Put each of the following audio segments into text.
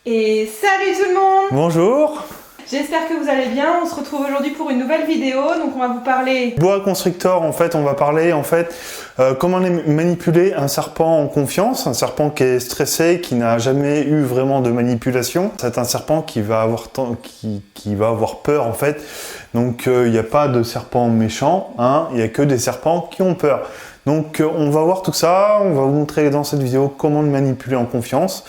Et salut tout le monde! Bonjour! J'espère que vous allez bien. On se retrouve aujourd'hui pour une nouvelle vidéo. Donc on va vous parler Boa constrictor, en fait, on va parler comment manipuler un serpent en confiance, un serpent qui est stressé, qui n'a jamais eu vraiment de manipulation. C'est un serpent qui va avoir peur en fait. Donc il n'y a pas de serpent méchant, hein, il n'y a que des serpents qui ont peur. Donc on va voir tout ça, on va vous montrer dans cette vidéo comment le manipuler en confiance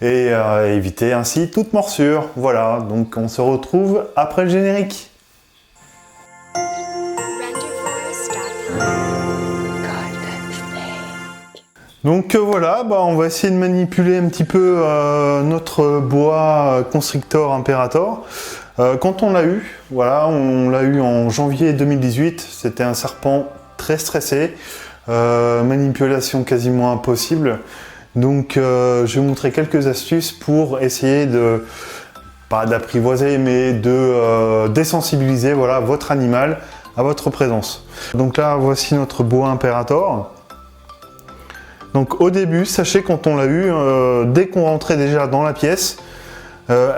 et éviter ainsi toute morsure. Voilà, donc on se retrouve après le générique. Donc voilà, on va essayer de manipuler un petit peu notre boa constrictor imperator. Quand on l'a eu, voilà, on l'a eu en janvier 2018, c'était un serpent très stressé, manipulation quasiment impossible. Donc je vais vous montrer quelques astuces pour essayer de, pas d'apprivoiser, mais de désensibiliser voilà, votre animal à votre présence. Donc là, voici notre boa imperator. Donc au début, sachez quand on l'a eu, dès qu'on rentrait déjà dans la pièce,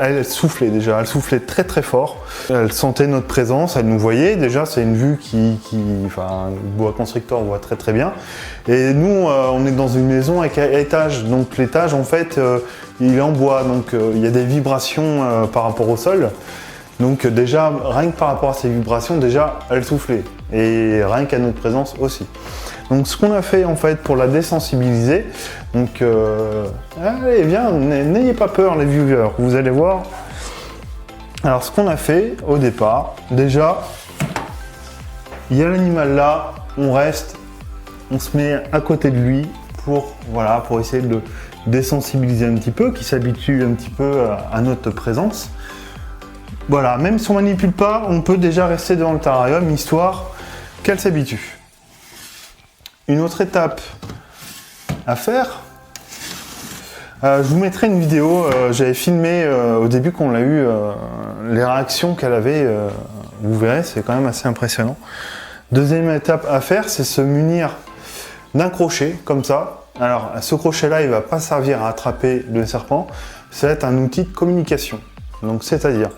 elle soufflait déjà, elle soufflait très très fort. Elle sentait notre présence, elle nous voyait. Déjà, c'est une vue enfin, le boa constrictor voit très très bien. Et nous, on est dans une maison avec un étage. Donc l'étage, en fait, il est en bois. Donc il y a des vibrations par rapport au sol. Donc déjà, rien que par rapport à ces vibrations, déjà, elle soufflait. Et rien qu'à notre présence aussi. Donc ce qu'on a fait en fait pour la désensibiliser, donc allez bien, n'ayez pas peur les viewers, vous allez voir. Alors ce qu'on a fait au départ, déjà, il y a l'animal là, on reste, on se met à côté de lui pour essayer de le désensibiliser un petit peu, qu'il s'habitue un petit peu à notre présence. Voilà, même si on manipule pas, on peut déjà rester devant le terrarium histoire qu'elle s'habitue. Une autre étape à faire, je vous mettrai une vidéo, j'avais filmé au début qu'on l'a eu, les réactions qu'elle avait, vous verrez, c'est quand même assez impressionnant. Deuxième étape à faire, c'est se munir d'un crochet, comme ça. Alors, ce crochet-là, il ne va pas servir à attraper le serpent, ça va être un outil de communication. Donc, c'est-à-dire,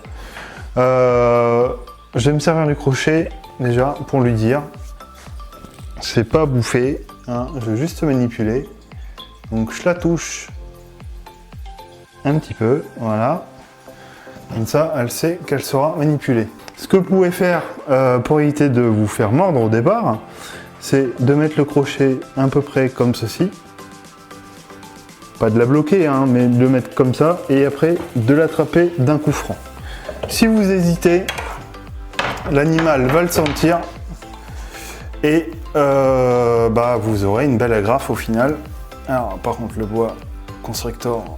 je vais me servir du crochet, déjà, pour lui dire, c'est pas bouffer, hein, je veux juste manipuler. Donc je la touche un petit peu, voilà. Comme ça, elle sait qu'elle sera manipulée. Ce que vous pouvez faire pour éviter de vous faire mordre au départ, c'est de mettre le crochet à peu près comme ceci. Pas de la bloquer, hein, mais de le mettre comme ça et après de l'attraper d'un coup franc. Si vous hésitez, l'animal va le sentir et vous aurez une belle agrafe au final. Alors par contre le boa constrictor,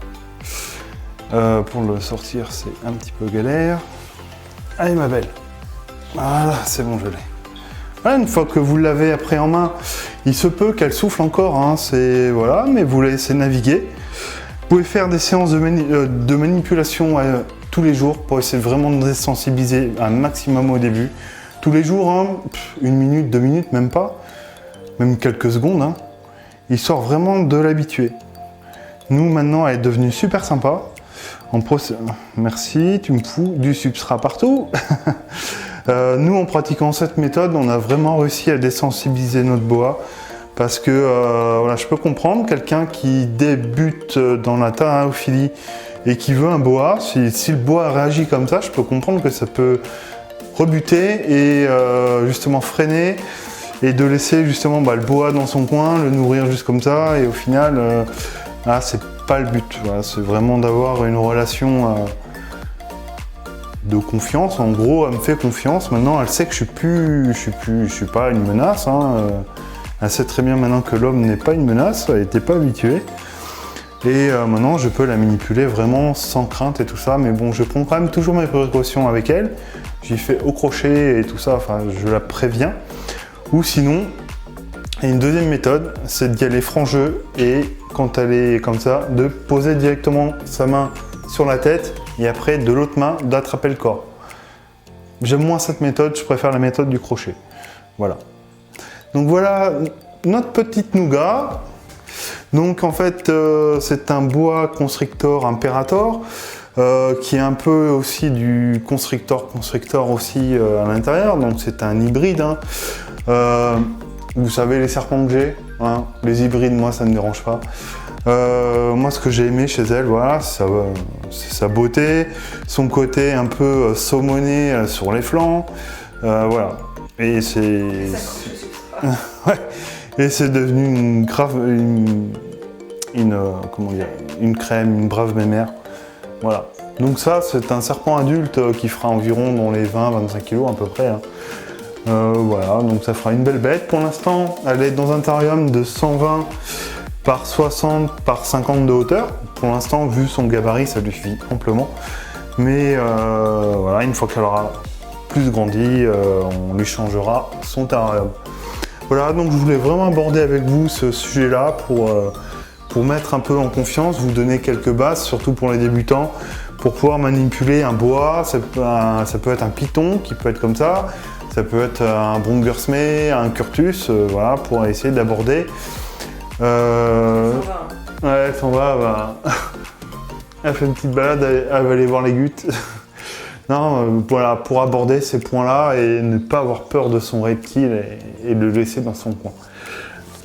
pour le sortir c'est un petit peu galère. Allez ma belle, voilà, c'est bon, je l'ai. Voilà, une fois que vous l'avez après en main, il se peut qu'elle souffle encore, hein, voilà, mais vous la laissez naviguer. Vous pouvez faire des séances de manipulation tous les jours pour essayer vraiment de désensibiliser un maximum au début. Tous les jours, hein, 1 minute, 2 minutes, même pas, même quelques secondes, hein, histoire vraiment de l'habituer. Nous, maintenant, elle est devenue super sympa. Merci, tu me fous du substrat partout. Nous, en pratiquant cette méthode, on a vraiment réussi à désensibiliser notre boa. Parce que je peux comprendre quelqu'un qui débute dans la thalasophilie et qui veut un boa. Si le boa réagit comme ça, je peux comprendre que ça peut rebuter et justement freiner et de laisser justement le boa dans son coin, le nourrir juste comme ça et au final c'est pas le but. Voilà, c'est vraiment d'avoir une relation de confiance. En gros, elle me fait confiance. Maintenant, elle sait que je suis pas une menace. Hein. Elle sait très bien maintenant que l'homme n'est pas une menace. Elle n'était pas habituée. Et maintenant, je peux la manipuler vraiment sans crainte et tout ça. Mais bon, je prends quand même toujours mes précautions avec elle. J'y fais au crochet et tout ça. Enfin, je la préviens. Ou sinon, il y a une deuxième méthode, c'est d'y aller franc jeu. Et quand elle est comme ça, de poser directement sa main sur la tête et après, de l'autre main, d'attraper le corps. J'aime moins cette méthode. Je préfère la méthode du crochet. Voilà. Donc voilà notre petite nougat. Donc en fait, c'est un bois Constrictor Imperator, qui est un peu aussi du Constrictor aussi à l'intérieur, donc c'est un hybride. Hein. Vous savez les serpents que j'ai, hein, les hybrides, moi ça ne me dérange pas. Moi ce que j'ai aimé chez elle, voilà, c'est sa beauté, son côté un peu saumoné sur les flancs, voilà. Et c'est... ouais. Et c'est devenu une crème, une brave mémère. Voilà. Donc ça, c'est un serpent adulte qui fera environ dans les 20-25 kg à peu près. Hein. Voilà, donc ça fera une belle bête. Pour l'instant, elle est dans un terrarium de 120 par 60 par 50 de hauteur. Pour l'instant, vu son gabarit, ça lui suffit amplement. Mais voilà, une fois qu'elle aura plus grandi, on lui changera son terrarium. Voilà, donc je voulais vraiment aborder avec vous ce sujet-là pour mettre un peu en confiance, vous donner quelques bases, surtout pour les débutants, pour pouvoir manipuler un bois. Ça peut être un python qui peut être comme ça peut être un Brungersmee, un Curtus, voilà, pour essayer d'aborder. Ouais, elle s'en va, elle fait une petite balade, elle va aller voir les gutes. Non, voilà, pour aborder ces points-là et ne pas avoir peur de son reptile et le laisser dans son coin.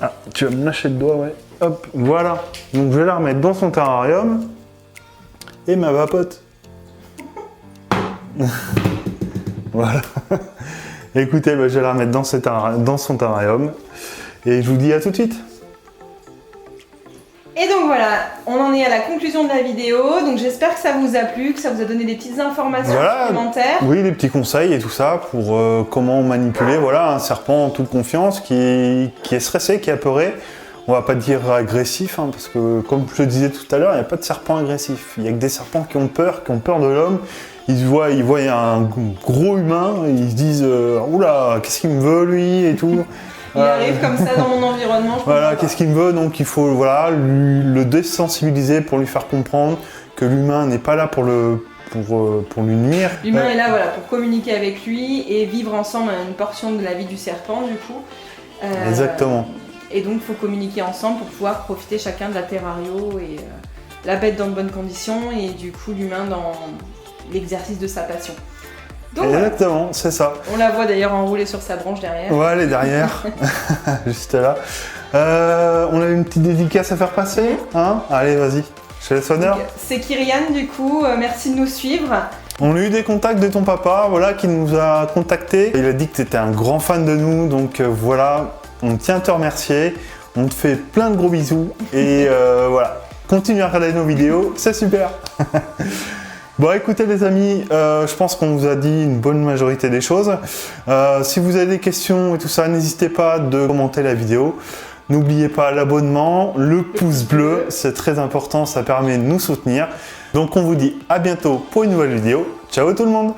Ah, tu vas me lâcher le doigt, ouais. Hop, voilà. Donc je vais la remettre dans son terrarium. Et ma vapote. Voilà. Écoutez, je vais la remettre dans son terrarium. Et je vous dis à tout de suite. Et donc voilà, on en est à la conclusion de la vidéo, donc j'espère que ça vous a plu, que ça vous a donné des petites informations supplémentaires. Oui, des petits conseils et tout ça pour comment manipuler un serpent en toute confiance qui est stressé, qui est apeuré. On va pas dire agressif, hein, parce que comme je le disais tout à l'heure, il n'y a pas de serpent agressif. Il n'y a que des serpents qui ont peur de l'homme. Ils voient un gros humain, ils se disent oula, qu'est-ce qu'il me veut lui et tout. Il arrive comme ça dans mon environnement. Voilà, qu'est-ce qu'il me veut, donc il faut le désensibiliser pour lui faire comprendre que l'humain n'est pas là pour lui nuire. L'humain est là pour communiquer avec lui et vivre ensemble une portion de la vie du serpent du coup. Exactement. Et donc il faut communiquer ensemble pour pouvoir profiter chacun de la terrario et la bête dans de bonnes conditions et du coup l'humain dans l'exercice de sa passion. Donc, exactement, c'est ça. On la voit d'ailleurs enroulée sur sa branche derrière. Ouais, elle est derrière, juste là. On a une petite dédicace à faire passer, hein? Allez, vas-y, je te laisse l'honneur. C'est Kyrian du coup, merci de nous suivre. On a eu des contacts de ton papa, qui nous a contactés. Il a dit que tu étais un grand fan de nous, donc voilà, on tient à te remercier. On te fait plein de gros bisous et voilà, continue à regarder nos vidéos, c'est super. Bon, écoutez les amis, je pense qu'on vous a dit une bonne majorité des choses. Si vous avez des questions et tout ça, n'hésitez pas de commenter la vidéo. N'oubliez pas l'abonnement, le pouce bleu, c'est très important, ça permet de nous soutenir. Donc on vous dit à bientôt pour une nouvelle vidéo. Ciao tout le monde!